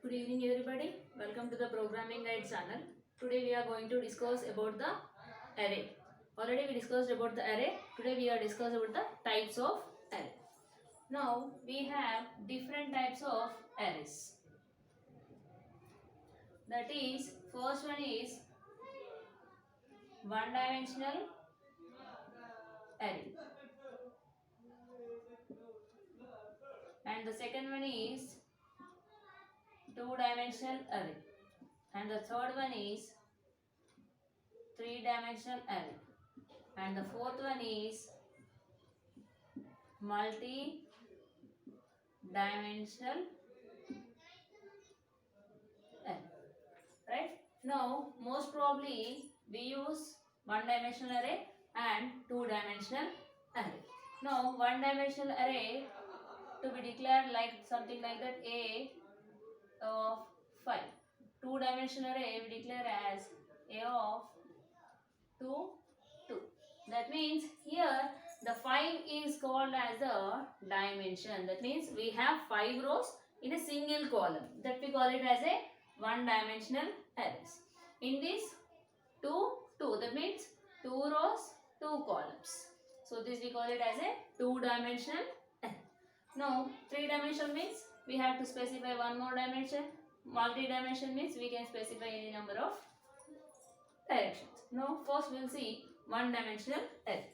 Good evening everybody. Welcome to the Programming Guide channel. Today we are going to discuss about the array. Already we discussed about the array. Today we are discussing about the types of array. Now we have different types of arrays. That is, first one is one dimensional array. And the second one is two dimensional array. And the third one is three dimensional array. And the fourth one is multi-dimensional array. Right? Now, most probably we use one dimensional array and two dimensional array. Now, one dimensional array to be declared like something like that A of 5. Two dimensional array we declare as A of 2, 2. That means here the 5 is called as the dimension. That means we have 5 rows in a single column. That we call it as a one dimensional arrays. In this 2, 2. That means 2 rows, 2 columns. So this we call it as a two dimensional array. Now 3 dimensional means we have to specify one more dimension. Multi-dimension means we can specify any number of directions. Now first we will see one dimensional array.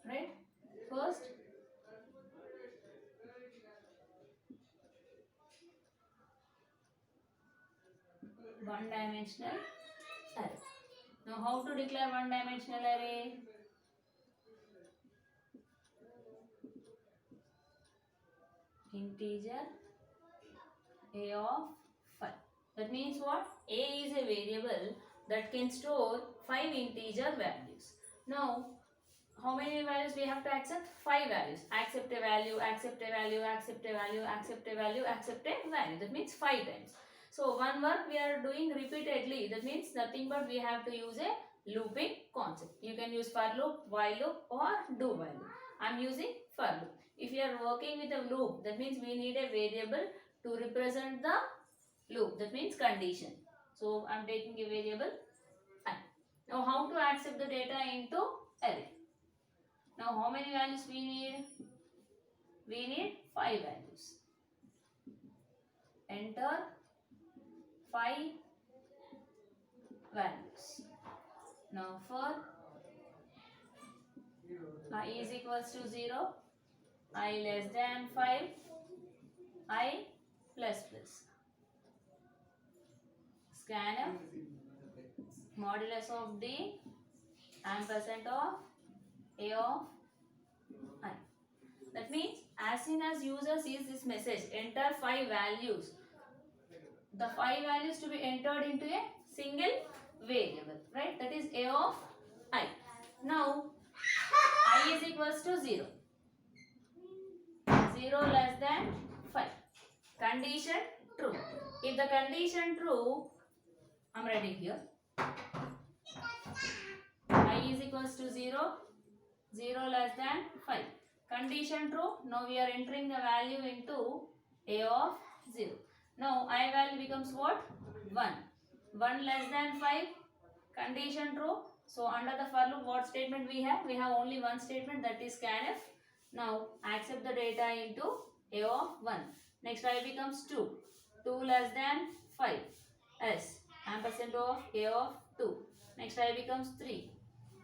Right? First one dimensional array. Now how to declare one dimensional array? Integer A of 5. That means what? A is a variable that can store 5 integer values. Now, how many values we have to accept? 5 values. Accept a value, accept a value, accept a value, accept a value, accept a value. That means 5 times. So, one work we are doing repeatedly. That means nothing but we have to use a looping concept. You can use for loop, while loop or do while loop. I am using for loop. If you are working with a loop, that means we need a variable to represent the loop. That means condition. So, I am taking a variable I. Now, how to accept the data into array? Now, how many values we need? We need 5 values. Enter 5 values. Now, for I is equals to 0, I less than 5, I plus plus. Scanf modulus of D ampersand of A of I. That means as soon as user sees this message, enter 5 values. The 5 values to be entered into a single variable, right? That is A of I. Now, I is equals to 0. 0 less than 5. Condition true. If the condition true, I am writing here. I is equals to 0. 0 less than 5. Condition true. Now we are entering the value into A of 0. Now I value becomes what? 1. 1 less than 5. Condition true. So under the for loop what statement we have? We have only one statement, that is scanf. Now accept the data into A of 1. Next I becomes 2. 2 less than 5. S ampersand of A of 2. Next I becomes 3.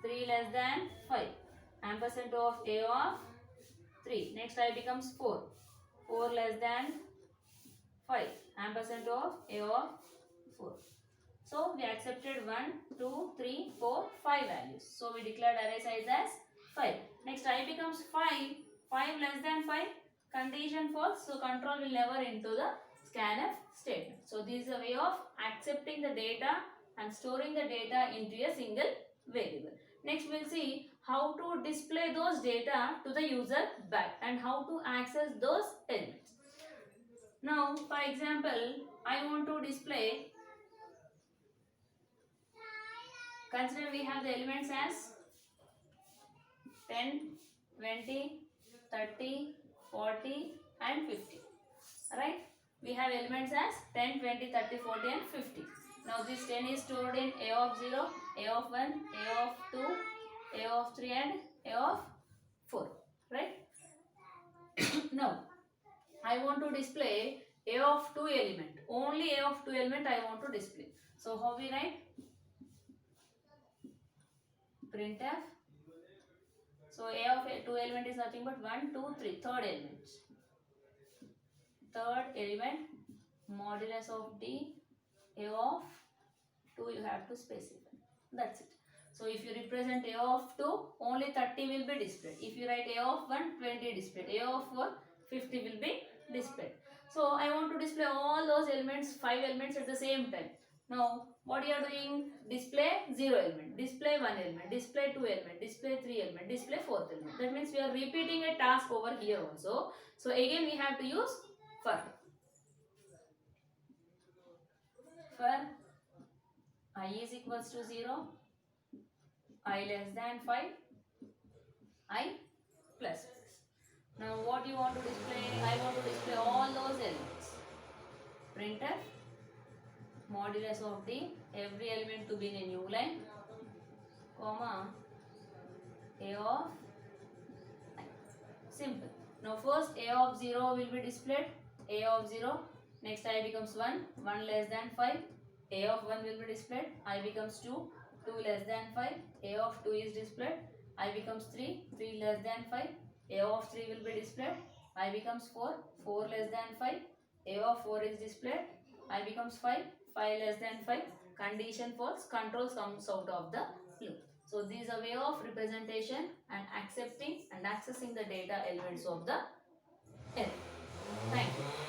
3 less than 5. Ampersand of A of 3. Next I becomes 4. 4 less than 5. Ampersand of A of 4. So we accepted 1, 2, 3, 4, 5 values. So we declared array size as 5. Next I becomes 5. 5 less than 5. Condition false. So control will never into the scanf statement. So this is a way of accepting the data and storing the data into a single variable. Next we will see how to display those data to the user back and how to access those elements. Now for example, I want to display Consider we have the elements as 10, 20, 30, 40 and 50. Right? We have elements as 10, 20, 30, 40 and 50. Now this 10 is stored in A of 0, A of 1, A of 2, A of 3 and A of 4. Right? Now I want to display A of 2 element. Only A of 2 element I want to display. So how we write? Printf. So A of 2 element is nothing but 1, 2, 3. Third element. Third element, modulus of D, A of 2 you have to specify. That's it. So if you represent A of 2, only 30 will be displayed. If you write A of 1, 20 displayed. A of 4, 50 will be displayed. So I want to display all those elements, 5 elements at the same time. Now what you are doing? Display 0 element, display 1 element, display 2 element, display 3 element, display 4th element. That means we are repeating a task over here also. So again we have to use for I is equals to 0, I less than 5, I plus. Now what you want to display? I want to display all those elements. Printf, modulus of D, every element to be in a new line, comma, A of I. Simple. Now first A of 0 will be displayed, A of 0, next I becomes 1, 1 less than 5, A of 1 will be displayed, I becomes 2, 2 less than 5, A of 2 is displayed, I becomes 3, 3 less than 5, A of 3 will be displayed, I becomes 4, 4 less than 5, A of 4 is displayed, I becomes 5, 5 less than 5, condition false, control comes out of the loop. So this is a way of representation and accepting and accessing the data elements of the array. Thank you.